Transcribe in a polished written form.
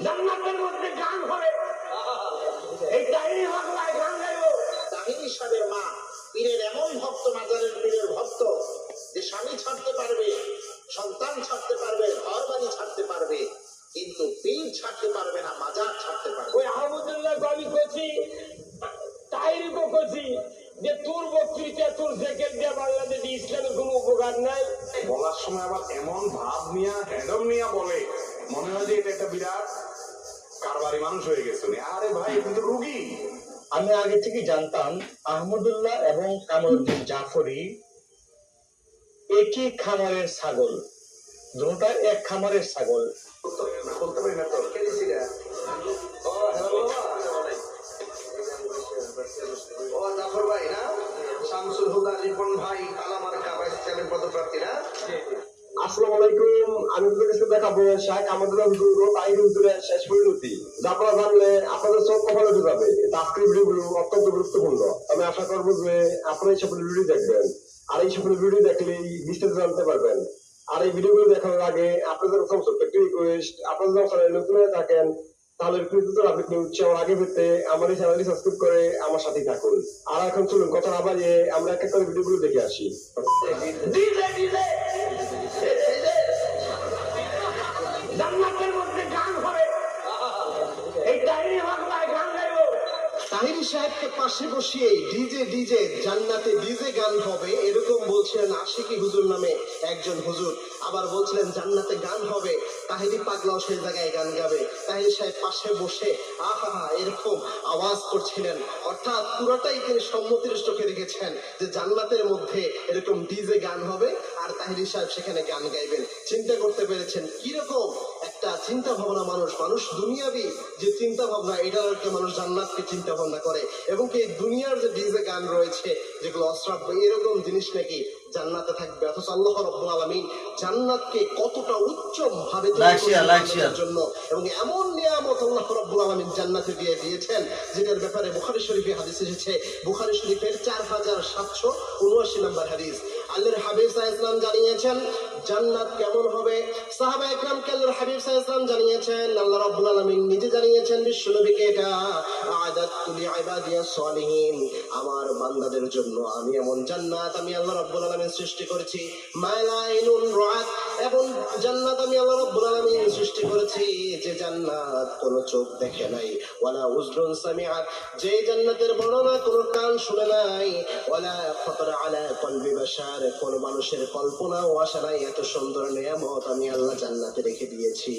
জান্নাতের মধ্যে গান হবে, এই তাহিরি বাংলায় গান গাইব। তাহিরি সাহেবের মা পীরের এমন ভক্ত, মাজারের পীরের ভক্ত, যে স্বামী ছাড়তে পারবে, সন্তান ছাড়তে পারবে, ঘর বাড়ি ছাড়তে পারবে, কিন্তু পীর ছাড়তে পারবে না, মাজার ছাড়তে পারবে। ওই আহমদুল্লাহ আমি করছি, তাহিরিকে করছি যে তোর বক্তৃতা, তোর জেকেট দিয়ে বাংলাদেশে ইসলামের কোনো উপকার নাই। বলার সময় আবার এমন ভাব নিয়ে, হেডম নিয়ে বলে, মনে হয় যে এটা একটা বিরাট কারবারি মানুষ হয়ে গেছে। আরে ভাই, কিন্তু রুগী। আমি আগে থেকে জানতাম আহমদুল্লাহ এবং কামরুদ্দিন জাফরি একই খামারের ছাগল, দুটোটা এক খামারের ছাগল। বলতে পারি না তো। ও জাফর ভাই না, শামসুল হুদা রিপন ভাই, কালামার কাবাইস চ্যানেল পদপ্রার্থী না? আসসালামু আলাইকুম। আমি আপনাদের কাছে দেখাবো শাহ আহমদুল্লাহ হুজুর ও তাহির হুজুরের শেষ পরিণতি। যা আপনারা জানলে আপনাদের চোখ কপালে ঢুকাবে। আজকের ভিডিওগুলো অত্যন্ত গুরুত্বপূর্ণ। আমি আশা করবো যে আপনারা এই সকল ভিডিও দেখবেন, আর এই সকল ভিডিও দেখলেই বিস্তারিত জানতে পারবেন। আর এই ভিডিওগুলো দেখানোর আগে আপনাদের কাছে ছোট্ট একটি রিকোয়েস্ট, আপনারা যখন চ্যানেলে নতুন হয়ে থাকেন তাহলে আপনি উৎসাহ আগে পেতে আমার এই চ্যানেলটি সাবস্ক্রাইব করে আমার সাথেই থাকুন। আর এখন চলুন কথা না বাড়িয়ে আমরা এক এক করে ভিডিওগুলো দেখে আসি। ডিজে ডিজে জান্নাতের মধ্যে গান হবে, এই তাহিরি বাংলায় গান গাইব। তাহিরি সাহেবকে পাশে বসিয়ে ডিজে ডিজে জান্নাতে ডিজে গান হবে, এরকম বলছিলেন আশিকি হুজুর নামে একজন হুজুর। আবার বলছিলেন জান্নাতে গান হবে, তাহিরি পাগলাও সেই জায়গায় গান গাবে। তাহিরি সাহেব পাশে বসে আহা এরকম আওয়াজ করছিলেন, অর্থাৎ পুরোটাই তিনি সম্মতির চোখে রেখেছেন যে জান্নাতের মধ্যে এরকম ডিজে গান হবে আর তাহিরি সাহেব সেখানে গান গাইবেন। চিন্তা করতে পেরেছেন কিরকম একটা চিন্তা ভাবনা মানুষ দুনিয়াবি যে চিন্তা ভাবনা, এটার একটা মানুষ জান্নাতকে চিন্তা ভাবনা করে, এবং কি দুনিয়ার যে ডিজে গান রয়েছে যেগুলো অশ্রাব্য, এরকম জিনিস নাকি জান্নাতে থাকবে। অথচ আল্লাহ রাব্বুল আলামিন জান্নাতকে কতটা উচ্চ ভাবে জন্য এবং এমন নিয়ামত আল্লাহ রাব্বুল আলামিন জান্নাতে দিয়ে দিয়েছেন, যেটার ব্যাপারে বুখারী শরীফে হাদিস এসেছে। বুখারী শরীফের 4779 নম্বর হাদিস। আল্লাহর হাবিব সাল্লাল্লাহু আলাইহি ওয়াসাল্লাম জানিয়েছেন জান্নাত কেমন হবে। সাহাবা একরামকে আল্লাহর হাবিব সাল্লাল্লাহু আলাইহি ওয়াসাল্লাম জানিয়েছেন, আল্লাহ রাব্বুল আলামিন নিজে জানিয়েছেন বিশ্বনবীকে, এটা আ'আদাতু লিইবাদিয়াস সালিহিন, আমার বান্দাদের জন্য আমি এমন জান্নাত আমি আল্লাহ রাব্বুল আলামিন সৃষ্টি করেছি। মা লা আইনুন রাআত, এবং জান্নাত আমি আল্লাহ রাব্বুল আলামিন সৃষ্টি করেছি যে জান্নাত কোন চোখ দেখে নাই, ওয়ালা উযরুন সামিআত, যে জান্নাতের বর্ণনা কোন কান শুনে নাই, ওয়ালা খাতারা আলা কলবি বাশার, কোন মানুষের কল্পনাও আসে নাই। এত সুন্দর নিয়ামত আমি আল্লাহ জান্নাতে রেখে দিয়েছি।